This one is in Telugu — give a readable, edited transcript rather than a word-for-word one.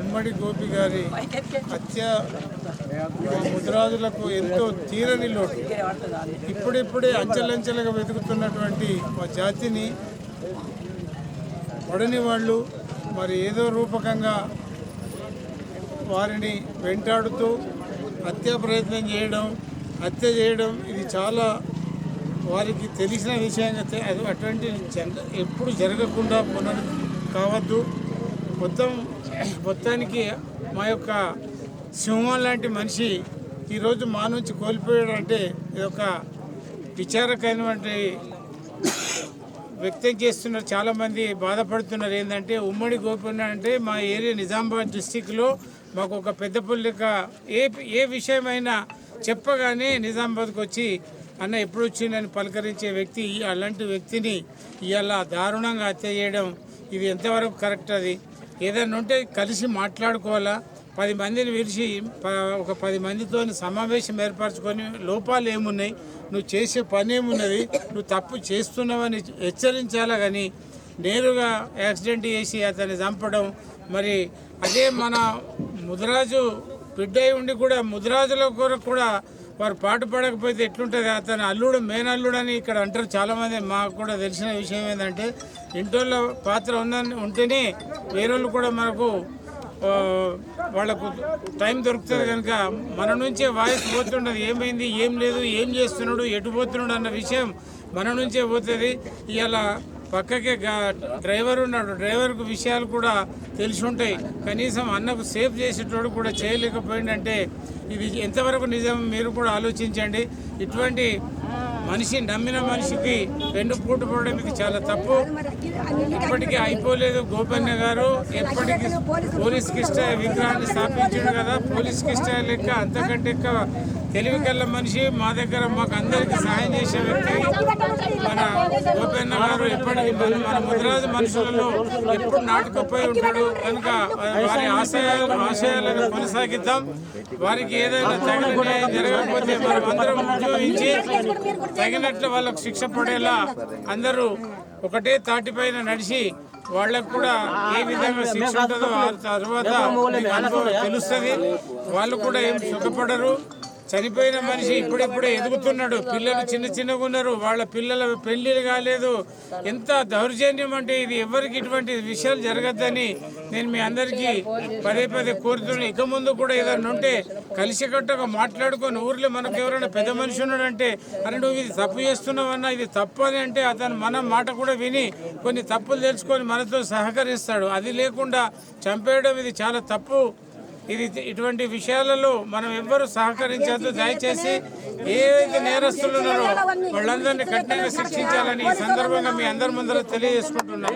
ఉమ్మడి గోపి గారి హత్య ముదిరాజులకు ఎంతో తీరని లోటు. ఇప్పుడిప్పుడే అంచెలంచెలుగా వెతుకుతున్నటువంటి మా జాతిని పడని వాళ్ళు మరి ఏదో రూపకంగా వారిని వెంటాడుతూ హత్యా ప్రయత్నం చేయడం, హత్య చేయడం ఇది చాలా వారికి తెలిసిన విషయంగా అటువంటి ఎప్పుడు జరగకుండా కావద్దు. మొత్తానికి మా యొక్క సింహం లాంటి మనిషి ఈరోజు మా నుంచి కోల్పోయాడు అంటే ఇది ఒక విచారకరమైనటువంటి వ్యక్తం చేస్తున్నారు. చాలామంది బాధపడుతున్నారు. ఏంటంటే ఉమ్మడి గోపన్న అంటే మా ఏరియా నిజామాబాద్ డిస్టిక్లో మాకు ఒక పెద్దపల్లిక ఏ విషయమైనా చెప్పగానే నిజామాబాద్కి వచ్చి అన్న ఎప్పుడు వచ్చిందని పలకరించే వ్యక్తి అలాంటి వ్యక్తిని ఇవాళ దారుణంగా హత్య చేయడం ఇది ఎంతవరకు కరెక్ట్? అది ఏదైనా ఉంటే కలిసి మాట్లాడుకోవాలా. 10 మందిని పిలిచి ఒక 10 మందితో సమావేశం ఏర్పరచుకొని లోపాలు ఏమున్నాయి, నువ్వు చేసే పని ఏమున్నది, నువ్వు తప్పు చేస్తున్నావని హెచ్చరించాలా. కానీ నేరుగా యాక్సిడెంట్ చేసి అతన్ని చంపడం, మరి అదే మన ముదిరాజు బిడ్డ ఉండి కూడా ముదిరాజుల కొరకు కూడా వారు పాటు పడకపోతే ఎట్లుంటుంది? అతను అల్లుడు మేనల్లుడు అని ఇక్కడ అంటారు చాలామంది. మాకు కూడా తెలిసిన విషయం ఏంటంటే ఇంటోళ్ళ పాత్ర ఉంటేనే వేరేళ్ళు కూడా మనకు వాళ్ళకు టైం దొరుకుతుంది. కనుక మన నుంచే వాయిస్ పోతుండదు. ఏమైంది, ఏం లేదు, ఏం చేస్తున్నాడు, ఎటు పోతున్నాడు అన్న విషయం మన నుంచే పోతుంది. ఇలా పక్కకే డ్రైవర్ ఉన్నాడు, డ్రైవర్కు విషయాలు కూడా తెలిసి ఉంటాయి. కనీసం అన్నకు సేఫ్ చేసేటోడు కూడా చేయలేకపోయిందంటే ఇది ఎంతవరకు నిజం మీరు కూడా ఆలోచించండి. ఇటువంటి మనిషి నమ్మిన మనిషికి వెన్నుపోటు పడడం ఇది చాలా తప్పు. ఇప్పటికీ అయిపోలేదు. గోపన్న గారు ఎప్పటికీ పోలీస్ కిష్ట విగ్రహాన్ని స్థాపించాడు కదా, పోలీస్ కిష్ట లెక్క అంతకంటే ఎక్కువ తెలివి కల్ల మనిషి. మా దగ్గర మాకు అందరికీ సహాయం చేసే వ్యక్తి మన గోపన్న గారు. ఎప్పటికీ మన ముదిరాజు మనుషులలో ఎప్పుడు నాటుకుపోయి ఉంటాడు. కనుక వారి ఆశయాలను కొనసాగిద్దాం. వారికి ఏదైనా తగిన జరగకపోతే మనం అందరం ఉద్యోగించి తగినట్లు వాళ్ళకు శిక్ష పడేలా అందరూ ఒకటే తాటిపైన నడిచి వాళ్ళకు కూడా ఏ విధంగా శిక్ష ఉంటుందో ఆ తర్వాత అనుభవం తెలుస్తుంది. వాళ్ళు కూడా ఏం సుఖపడరు. చనిపోయిన మనిషి ఇప్పుడిప్పుడే ఎదుగుతున్నాడు. పిల్లలు చిన్నగా ఉన్నారు. వాళ్ళ పిల్లల పెళ్లిళ్ళు కాలేదు. ఎంత దౌర్జన్యం అంటే ఇది. ఎవరికి ఇటువంటి విషయాలు జరగద్దని నేను మీ అందరికీ పదే కోరుతున్నాను. ఇక ముందు కూడా ఏదైనా ఉంటే కలిసికట్టుగా మాట్లాడుకొని ఊర్లో మనకు ఎవరైనా పెద్ద మనిషి ఉన్నాడంటే అరే నువ్వు ఇది తప్పు చేస్తున్నావన్నా, ఇది తప్పు అని అంటే అతను మన మాట కూడా విని కొన్ని తప్పులు తెలుసుకొని మనతో సహకరిస్తాడు. అది లేకుండా చంపేయడం ఇది చాలా తప్పు. ఇది ఇటువంటి విషయాలలో మనం ఎవ్వరూ సహకరించద్దు. దయచేసి ఏదైతే నేరస్తులు ఉన్నారో వాళ్ళందరినీ కఠినంగా శిక్షించాలని ఈ సందర్భంగా మీ అందరి ముందర తెలియజేసుకుంటున్నాం.